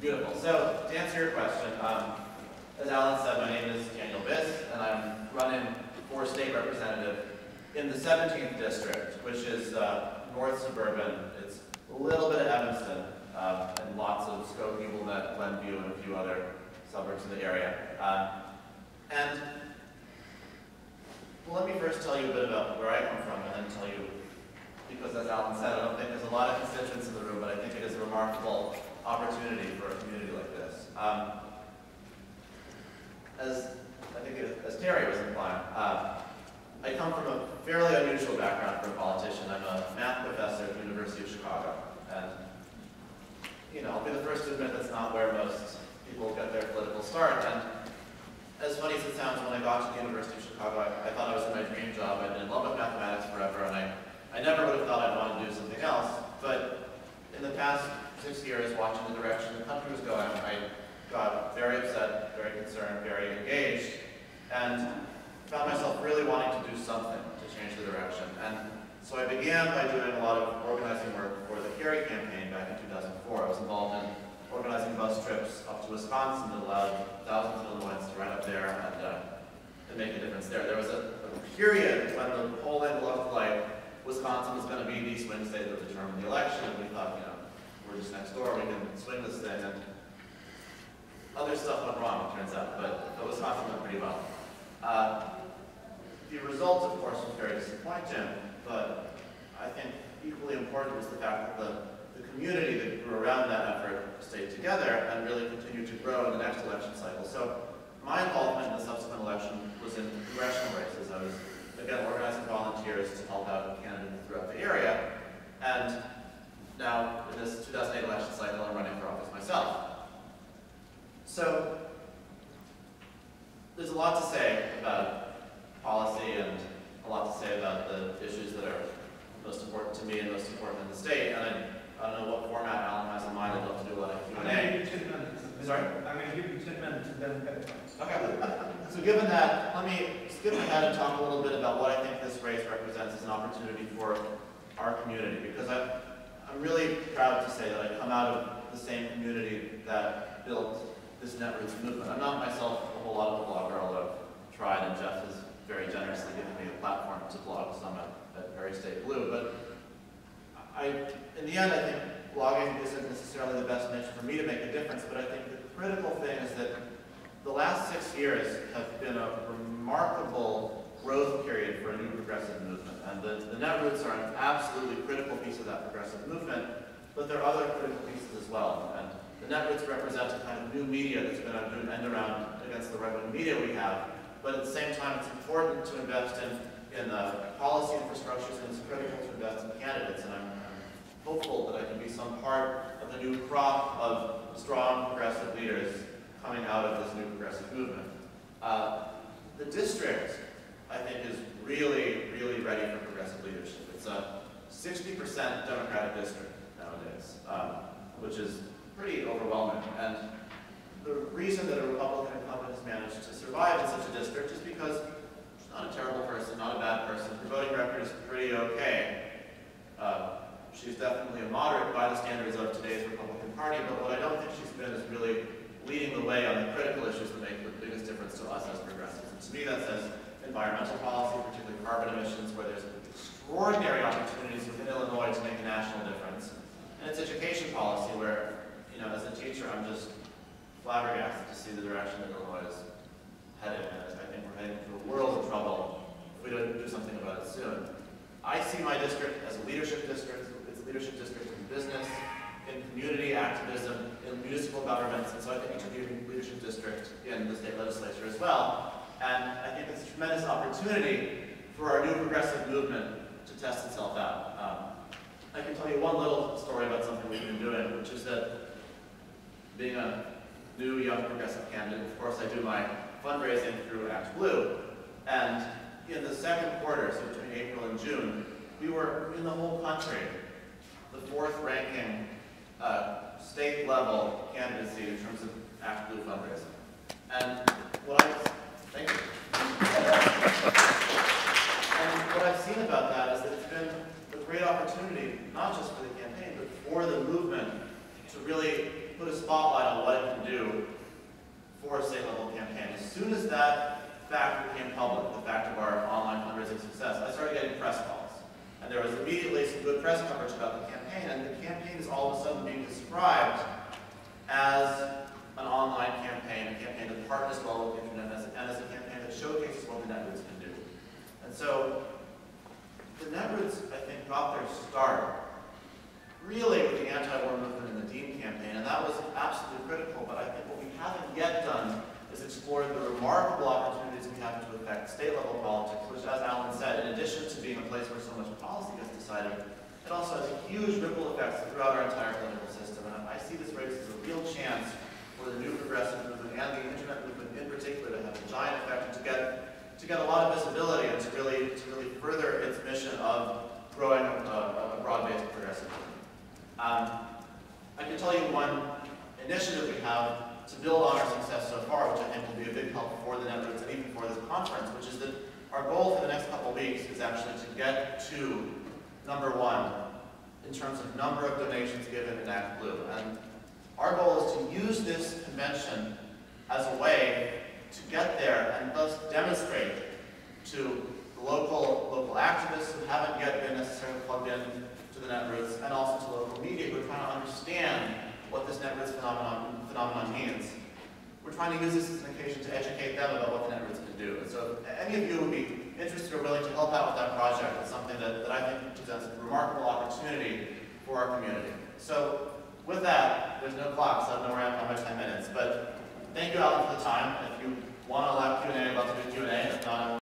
Beautiful. So, to answer your question, as Alan said, my name is Biss, and I'm running for state representative in the 17th district, which is north suburban. It's a little bit of Evanston, and lots of Skokie, Wilmette, Glenview, and a few other suburbs in the area. Well, let me first tell you a bit about where I come from, and then tell you, because as Alan said, I don't think there's a lot of constituents in the room, but I think it is a remarkable opportunity for a community like this. As Terry was implying, I come from a fairly unusual background for a politician. I'm a math professor at the University of Chicago, and I'll be the first to admit that's not where most people get their political start. And as funny as it sounds, when I got to the University of Chicago, I thought I was in my dream job. I'd been in love with mathematics forever, and I never would have thought I'd want to do something else. But in the past 6 years, watching the direction the country was going, I got very upset, very concerned, very engaged, and found myself really wanting to do something to change the direction. And so I began by doing a lot of organizing work for the Kerry campaign back in 2004. I was involved in organizing bus trips up to Wisconsin that allowed thousands of Illinoisans to ride up there and make a difference there. There was a period when the polling looked like Wisconsin was going to be the swing state that would determine the election, and we thought, we're just next door, we can swing this thing, and other stuff went wrong, it turns out, but Wisconsin went pretty well. The result, of course, was very disappointing, but I think equally important was the fact that the community that grew around that effort stayed together and really continued to grow in the next election cycle. So my involvement in the subsequent election was in congressional races. I was, again, organizing volunteers to help out candidates throughout the area, and now in this 2008 election cycle, I'm running for office myself. So there's a lot to say about policy and a lot to say about the issues that are most important to me and most important in the state. And I don't know what format Alan has in mind. I'd love to do a lot of Q&A. I'm going to give you 10 minutes. Sorry? I'm going to give you 10 minutes and then cut it. Okay. So given that, let me skip ahead and talk a little bit about what I think this race represents as an opportunity for our community, because I'm really proud to say that I come out of the same community that built this Netroots movement. I'm not myself a whole lot of a blogger, although I've tried, and Jeff has very generously given me a platform to blog some at Perry State Blue. But in the end, I think blogging isn't necessarily the best niche for me to make a difference, but I think the critical thing is that the last 6 years have been a remarkable growth period for a new progressive movement. And the Netroots are an absolutely critical piece of that progressive movement, but there are other critical pieces as well. And the Netroots represent a kind of new media that's going to do an end around against the right-wing media we have. But at the same time, it's important to invest in policy infrastructures, and it's critical to invest in candidates. And I'm hopeful that I can be some part of the new crop of strong progressive leaders coming out of this new progressive movement. The district, I think, is really, really ready for progressive leadership. It's a 60% Democratic district nowadays, which is pretty overwhelming. And the reason that a Republican incumbent has managed to survive in such a district is because she's not a terrible person, not a bad person. Her voting record is pretty okay. She's definitely a moderate by the standards of today's Republican Party, but what I don't think she's been is really leading the way on the critical issues that make the biggest difference to us as progressives. And to me, that says environmental policy, particularly carbon emissions, where there's extraordinary opportunities within Illinois to make a national difference. And it's education policy, where, as a teacher, I'm just flabbergasted to see the direction that Illinois is headed. And I think we're heading into a world of trouble if we don't do something about it soon. I see my district as a leadership district. It's a leadership district in business, in community activism, in municipal governments, and so I think it should be a leadership district in the state legislature as well. And I think it's a tremendous opportunity for our new progressive movement to test itself out. I can tell you one little story about something we've been doing, which is that being a new young progressive candidate, of course I do my fundraising through Act Blue, and in the second quarter, so between April and June, we were in the whole country the 4th ranking state-level candidacy in terms of Act Blue fundraising. And thank you. And what I've seen about that is that it's been a great opportunity, not just for the campaign, but for the movement to really put a spotlight on what it can do for a state-level campaign. As soon as that fact became public, the fact of our online fundraising success, I started getting press calls. And there was immediately some good press coverage about the campaign, and the campaign is all of a sudden being described as an online campaign, a campaign that partners well with the internet, and as a campaign that showcases what the netroots can do. And so, the netroots, I think, got their start really with the anti-war movement and the Dean campaign, and that was absolutely critical, but I think what we haven't yet done is explore the remarkable opportunities we have to affect state-level politics, which, as Alan said, in addition to being a place where so much policy gets decided, it also has huge ripple effects throughout our entire political system, and I see this race as a real chance for the new progressive movement and the internet movement in particular to have a giant effect and to get a lot of visibility and to really further its mission of growing a broad-based progressive movement. I can tell you one initiative we have to build on our success so far, which I think will be a big help for the netroots and even for this conference, which is that our goal for the next couple of weeks is actually to get to #1 in terms of number of donations given in Act Blue. And our goal is to use this convention as a way to get there and thus demonstrate to the local activists who haven't yet been necessarily plugged in to the netroots, and also to local media who are trying to understand what this netroots phenomenon means. We're trying to use this as an occasion to educate them about what the netroots can do. And so if any of you would be interested or willing to help out with that project, it's something that I think presents a remarkable opportunity for our community. So with that, there's no clock, so I don't know where I am on my 10 minutes. But thank you, Alan, for the time. If you want to allow Q&A, I'd love to do Q&A. If not,